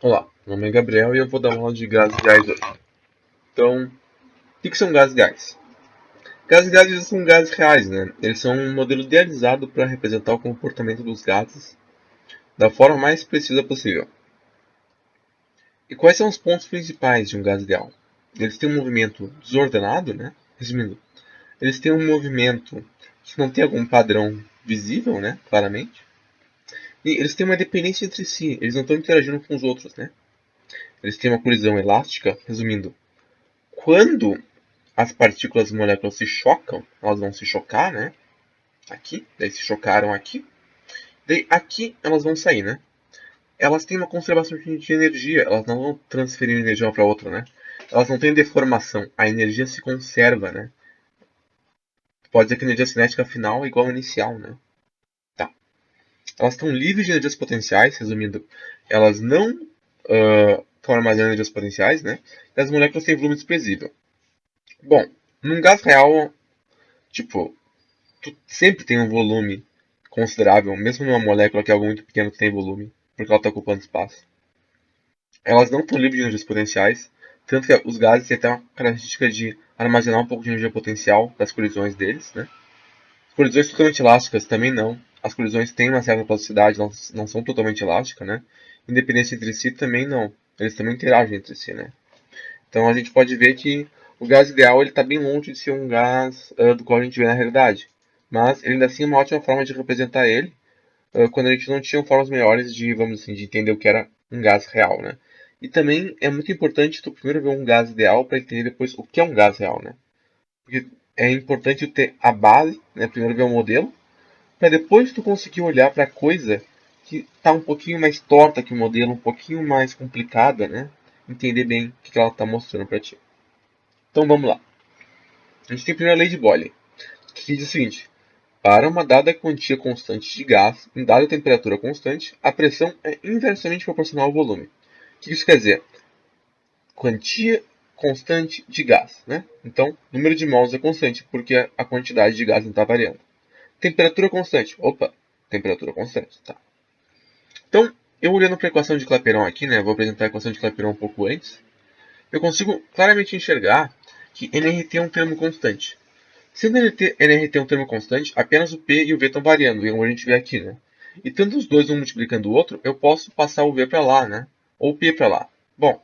Olá, meu nome é Gabriel e eu vou dar uma aula de gases gás hoje. Então, o que são gases gás? Gases gás são gases reais, né? Eles são um modelo idealizado para representar o comportamento dos gases da forma mais precisa possível. E quais são os pontos principais de um gás ideal? Eles têm um movimento desordenado, né? Resumindo, eles têm um movimento que não tem algum padrão visível, né? Claramente. E eles têm uma dependência entre si, eles não estão interagindo com os outros, né? Eles têm uma colisão elástica, resumindo, quando as partículas e moléculas se chocam, elas vão se chocar, né? Aqui, daí se chocaram aqui, daí aqui elas vão sair, né? Elas têm uma conservação de energia, elas não vão transferir energia uma para outra, né? Elas não têm deformação, a energia se conserva, né? Pode dizer que a energia cinética final é igual à inicial, né? Tá. Elas estão livres de energias potenciais, resumindo, elas não estão armazenando energias potenciais, né? E as moléculas têm volume desprezível. Bom, num gás real, tipo, tu sempre tem um volume considerável, mesmo numa molécula que é algo muito pequeno que tem volume, porque ela está ocupando espaço. Elas não estão livres de energias potenciais, tanto que os gases têm até uma característica de armazenar um pouco de energia potencial das colisões deles. Né? As colisões totalmente elásticas também não. As colisões têm uma certa plasticidade, não são totalmente elásticas. Né? Independência entre si também não. Eles também interagem entre si. Né? Então a gente pode ver que o gás ideal está bem longe de ser um gás do qual a gente vê na realidade. Mas ele ainda assim é uma ótima forma de representar ele, quando a gente não tinha formas melhores de, vamos assim, de entender o que era um gás real, né? E também é muito importante tu primeiro ver um gás ideal para entender depois o que é um gás real, né? Porque é importante tu ter a base, né? Primeiro ver o modelo, para depois tu conseguir olhar para a coisa que está um pouquinho mais torta que o modelo, um pouquinho mais complicada, né? Entender bem o que ela está mostrando para ti. Então vamos lá. A gente tem a primeira lei de Boyle, que diz o seguinte: para uma dada quantia constante de gás, em dada temperatura constante, a pressão é inversamente proporcional ao volume. O que isso quer dizer? Quantia constante de gás. Né? Então, o número de mols é constante, porque a quantidade de gás não está variando. Temperatura constante. Opa, temperatura constante. Tá. Então, eu olhando para a equação de Clapeyron aqui, né, vou apresentar a equação de Clapeyron um pouco antes, eu consigo claramente enxergar que nRT é um termo constante. Sendo nRT um termo constante, apenas o P e o V estão variando, como a gente vê aqui, né? E tanto os dois um multiplicando o outro, eu posso passar o V para lá, né? Ou o P para lá. Bom, o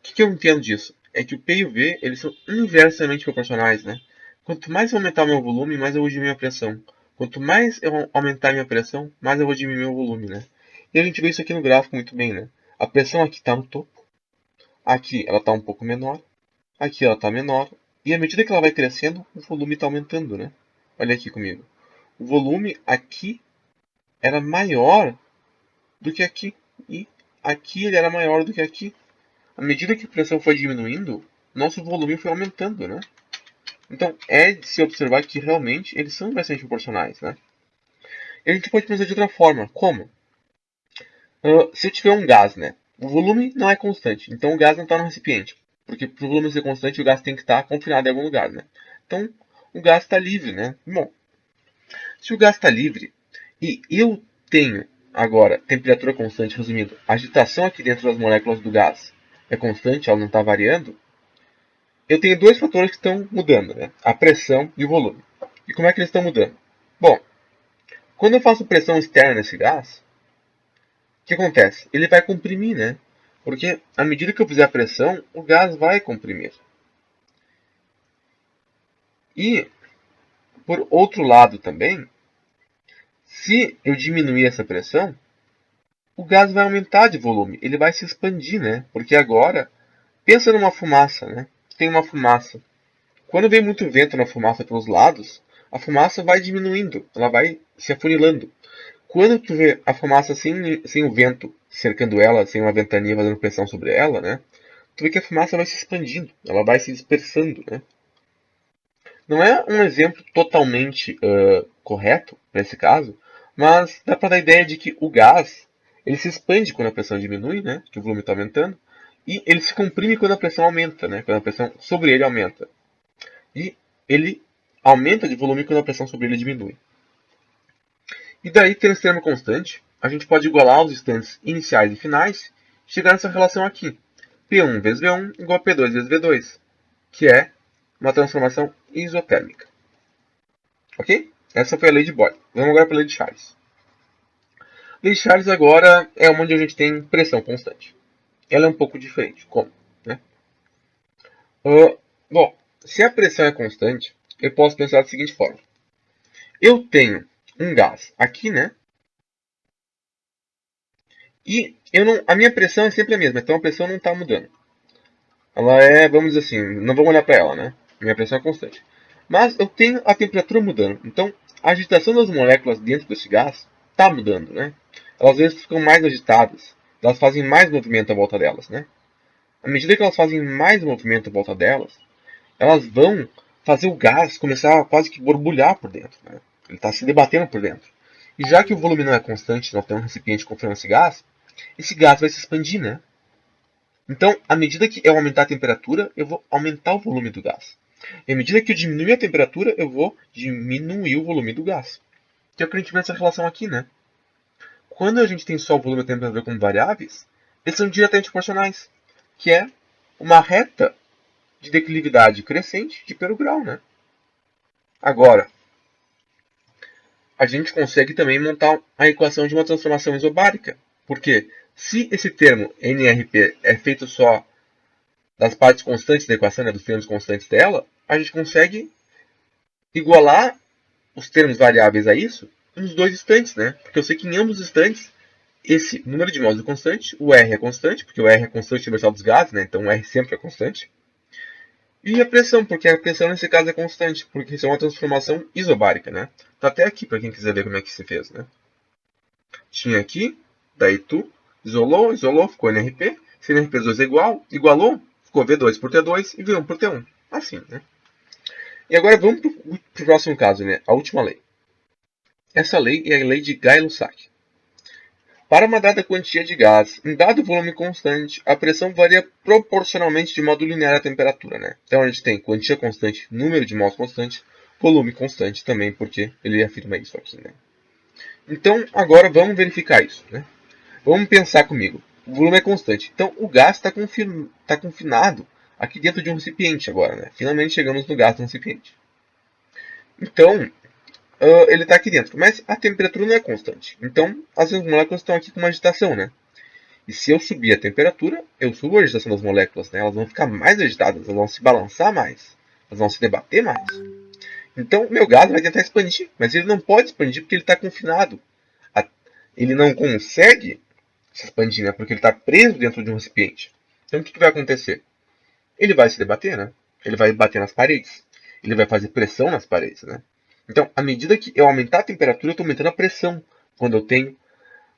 que eu entendo disso? É que o P e o V eles são inversamente proporcionais, né? Quanto mais eu aumentar o meu volume, mais eu vou diminuir a pressão. Quanto mais eu aumentar a minha pressão, mais eu vou diminuir o volume, né? E a gente vê isso aqui no gráfico muito bem, né? A pressão aqui está no topo, aqui ela está um pouco menor, aqui ela está menor, e à medida que ela vai crescendo, o volume está aumentando, né? Olha aqui comigo. O volume aqui era maior do que aqui, e aqui ele era maior do que aqui. À medida que a pressão foi diminuindo, nosso volume foi aumentando, né? Então é de se observar que realmente eles são bastante proporcionais, né? E a gente pode pensar de outra forma. Como? Se eu tiver um gás, né? O volume não é constante, então o gás não está no recipiente. Porque para o volume ser constante, o gás tem que estar confinado em algum lugar, né? Então, o gás está livre, né? Bom, se o gás está livre e eu tenho agora temperatura constante, resumindo, a agitação aqui dentro das moléculas do gás é constante, ela não está variando, eu tenho dois fatores que estão mudando, né? A pressão e o volume. E como é que eles estão mudando? Bom, quando eu faço pressão externa nesse gás, o que acontece? Ele vai comprimir, né? Porque à medida que eu fizer a pressão, o gás vai comprimir. E, por outro lado também, se eu diminuir essa pressão, o gás vai aumentar de volume, ele vai se expandir, né? Porque agora, pensa numa fumaça, né? Tem uma fumaça. Quando vem muito vento na fumaça pelos lados, a fumaça vai diminuindo, ela vai se afunilando. Quando tu vê a fumaça sem o vento cercando ela, sem uma ventania fazendo pressão sobre ela, né? Tu vê que a fumaça vai se expandindo, ela vai se dispersando, né? Não é um exemplo totalmente correto para esse caso, mas dá para dar a ideia de que o gás ele se expande quando a pressão diminui, né? Que o volume está aumentando, e ele se comprime quando a pressão aumenta, né? Quando a pressão sobre ele aumenta. E ele aumenta de volume quando a pressão sobre ele diminui. E daí, tendo esse termo constante, a gente pode igualar os instantes iniciais e finais chegar nessa relação aqui. P1 vezes V1 igual a P2 vezes V2, que é uma transformação isotérmica. Ok? Essa foi a lei de Boyle. Vamos agora para a lei de Charles. A lei de Charles agora é onde a gente tem pressão constante. Ela é um pouco diferente. Como? Né? Bom, se a pressão é constante, eu posso pensar da seguinte forma. Eu tenho um gás aqui, né? E a minha pressão é sempre a mesma, então a pressão não está mudando. Ela é, vamos dizer assim, não vamos olhar para ela, né? Minha pressão é constante. Mas eu tenho a temperatura mudando. Então, a agitação das moléculas dentro desse gás está mudando, né? Elas às vezes ficam mais agitadas. Elas fazem mais movimento à volta delas, né? À medida que elas fazem mais movimento à volta delas, elas vão fazer o gás começar a quase que borbulhar por dentro, né? Ele está se debatendo por dentro. E já que o volume não é constante, não tem um recipiente confiando esse gás vai se expandir, né? Então, à medida que eu aumentar a temperatura, eu vou aumentar o volume do gás. E à medida que eu diminuir a temperatura, eu vou diminuir o volume do gás. Que é o que a gente vê nessa relação aqui, né? Quando a gente tem só o volume e a temperatura como variáveis, eles são diretamente proporcionais, que é uma reta de declividade crescente de pelo grau, né? Agora, a gente consegue também montar a equação de uma transformação isobárica. Porque se esse termo NRP é feito só das partes constantes da equação, né, dos termos constantes dela, a gente consegue igualar os termos variáveis a isso nos dois instantes, né? Porque eu sei que em ambos os instantes esse número de mols é constante, o R é constante, porque o R é constante universal dos gases, né? Então o R sempre é constante. E a pressão, porque a pressão nesse caso é constante, porque isso é uma transformação isobárica, né? Tá até aqui para quem quiser ver como é que se fez, né? Tinha aqui, daí tu isolou, ficou NRP. Se NRP2 é igualou, ficou V2 por T2 e V1 por T1. Assim, né? E agora vamos para o próximo caso, né? A última lei. Essa lei é a lei de Gay-Lussac. Para uma dada quantia de gás em dado volume constante, a pressão varia proporcionalmente de modo linear à temperatura, né? Então a gente tem quantia constante, número de mols constante, volume constante também, porque ele afirma isso aqui, né? Então agora vamos verificar isso, né? Vamos pensar comigo. O volume é constante, então o gás está confinado aqui dentro de um recipiente agora, né? Finalmente chegamos no gás do recipiente. Então, ele está aqui dentro, mas a temperatura não é constante. Então, as moléculas estão aqui com uma agitação, né? E se eu subir a temperatura, eu subo a agitação das moléculas, né? Elas vão ficar mais agitadas, elas vão se balançar mais, elas vão se debater mais. Então, meu gás vai tentar expandir, mas ele não pode expandir porque ele está confinado. Ele não consegue se expandir, né? Porque ele está preso dentro de um recipiente. Então, o que vai acontecer? Ele vai se debater, né? Ele vai bater nas paredes. Ele vai fazer pressão nas paredes, né? Então, à medida que eu aumentar a temperatura, eu estou aumentando a pressão quando eu tenho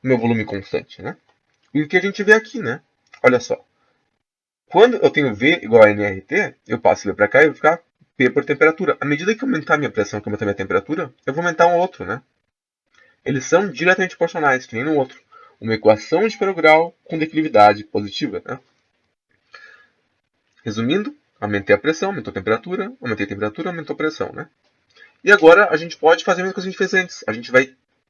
meu volume constante, né? E o que a gente vê aqui, né? Olha só. Quando eu tenho V igual a nRT, eu passo V para cá e vai ficar P por temperatura. À medida que eu aumentar a minha pressão, que aumentar a minha temperatura, eu vou aumentar um outro, né? Eles são diretamente proporcionais, que nem no outro. Uma equação de grau com declividade positiva, né? Resumindo, aumentei a pressão, aumentou a temperatura, aumentou a pressão, né? E agora a gente pode fazer a mesma coisa que a gente fez antes.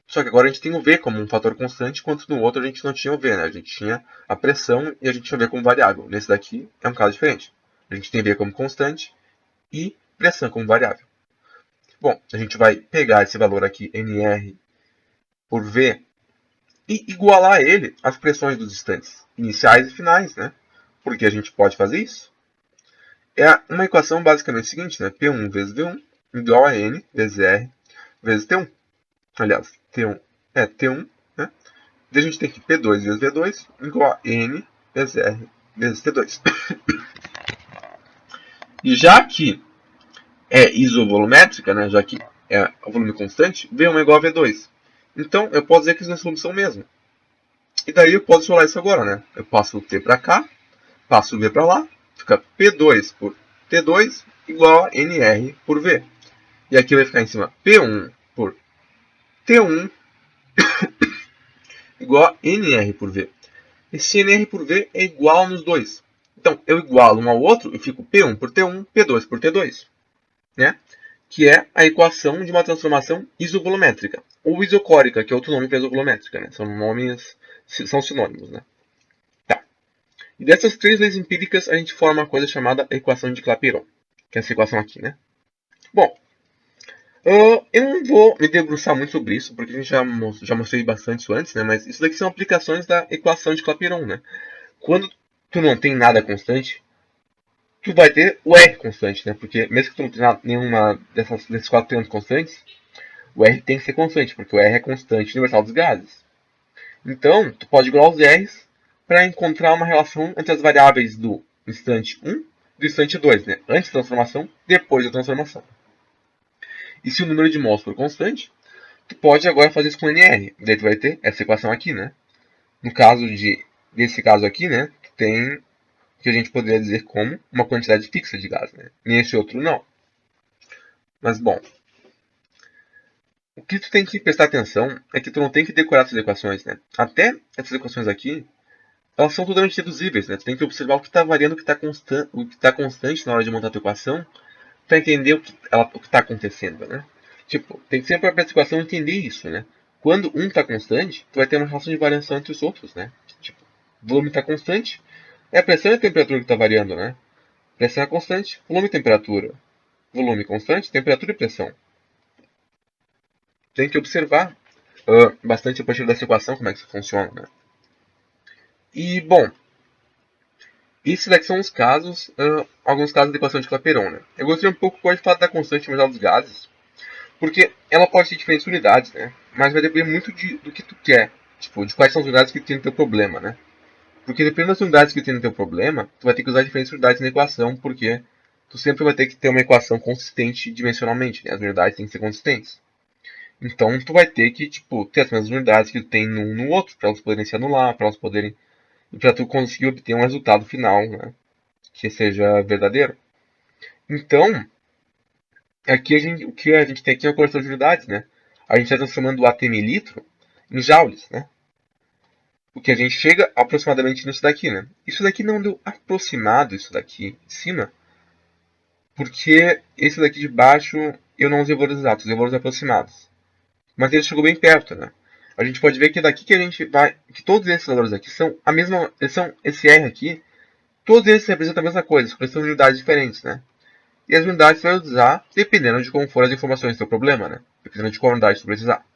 Só que agora a gente tem o V como um fator constante, enquanto no outro a gente não tinha o V, né? A gente tinha a pressão e a gente tinha o V como variável. Nesse daqui é um caso diferente. A gente tem V como constante e pressão como variável. Bom, a gente vai pegar esse valor aqui, NR por V, e igualar ele às pressões dos instantes iniciais e finais, né? Por que a gente pode fazer isso? É uma equação basicamente seguinte, né? P1 vezes V1 igual a N vezes R vezes T1. Aliás, T1 é T1, né? E a gente tem aqui P2 vezes V2 igual a N vezes R vezes T2. E já que é isovolumétrica, né? Já que é o volume constante, V1 é igual a V2. Então, eu posso dizer que eles não são mesmo. E daí eu posso isolar isso agora, né? Eu passo o T para cá, passo o V para lá, fica P2 por T2 igual a NR por V. E aqui vai ficar em cima P1 por T1 igual a NR por V. Esse NR por V é igual nos dois. Então, eu igualo um ao outro e fico P1 por T1, P2 por T2. Né? Que é a equação de uma transformação isovolumétrica. Ou isocórica, que é outro nome para isovolumétrica. Né? São sinônimos. Né? Tá. E dessas três leis empíricas, a gente forma uma coisa chamada equação de Clapeyron, que é essa equação aqui, né? Bom, eu não vou me debruçar muito sobre isso, porque a gente já mostrei bastante isso antes, né? Mas isso daqui são aplicações da equação de Clapeyron, né? Quando tu não tem nada constante, tu vai ter o R constante, né? Porque mesmo que tu não tenha nenhuma desses quatro termos constantes, o R tem que ser constante, porque o R é constante universal dos gases. Então, tu pode igualar os R's para encontrar uma relação entre as variáveis do instante 1 e do instante 2, né? Antes da transformação, depois da transformação. E se o número de mols for constante, tu pode agora fazer isso com NR. Daí tu vai ter essa equação aqui, né? No caso desse caso aqui, né? Tu tem o que a gente poderia dizer como uma quantidade fixa de gás, né? Nesse outro não. Mas bom, o que tu tem que prestar atenção é que tu não tem que decorar essas equações, né? Até essas equações aqui, elas são totalmente deduzíveis, né? Tu tem que observar o que está variando, o que está constante na hora de montar a tua equação, para entender o que está acontecendo, né? Tipo, tem que sempre para essa equação entender isso, né? Quando um está constante, tu vai ter uma relação de variação entre os outros, né? Tipo, o volume está constante, é a pressão e a temperatura que está variando, né? Pressão é constante, volume e temperatura. Volume constante, temperatura e pressão. Tem que observar bastante a partir dessa equação como é que isso funciona, né? E, bom, esses daqui são os casos, alguns casos de equação de Clapeyron, né? Eu gostaria um pouco de falar da constante universal dos gases, porque ela pode ter diferentes unidades, né? Mas vai depender muito do que tu quer, tipo, de quais são as unidades que tem no teu problema, né? Porque dependendo das unidades que tem no teu problema, tu vai ter que usar diferentes unidades na equação, porque tu sempre vai ter que ter uma equação consistente dimensionalmente, né? As unidades têm que ser consistentes. Então tu vai ter que, tipo, ter as mesmas unidades que tu tem num no outro, para elas poderem se anular, para elas poderem, para tu conseguir obter um resultado final, né? Que seja verdadeiro. Então, o que a gente tem aqui é uma coleção de unidades, né? A gente está transformando o AT mililitro em joules, né? O que a gente chega aproximadamente nisso daqui, né? Isso daqui não deu aproximado, isso daqui em cima, porque esse daqui de baixo eu não usei valores exatos, usei valores aproximados. Mas ele chegou bem perto, né? A gente pode ver que daqui que a gente vai, que todos esses valores aqui são a mesma, são esse R aqui, todos eles representam a mesma coisa, só que são unidades diferentes, né? E as unidades você vai usar dependendo de como forem as informações do seu problema, né? Dependendo de qual unidade você precisar.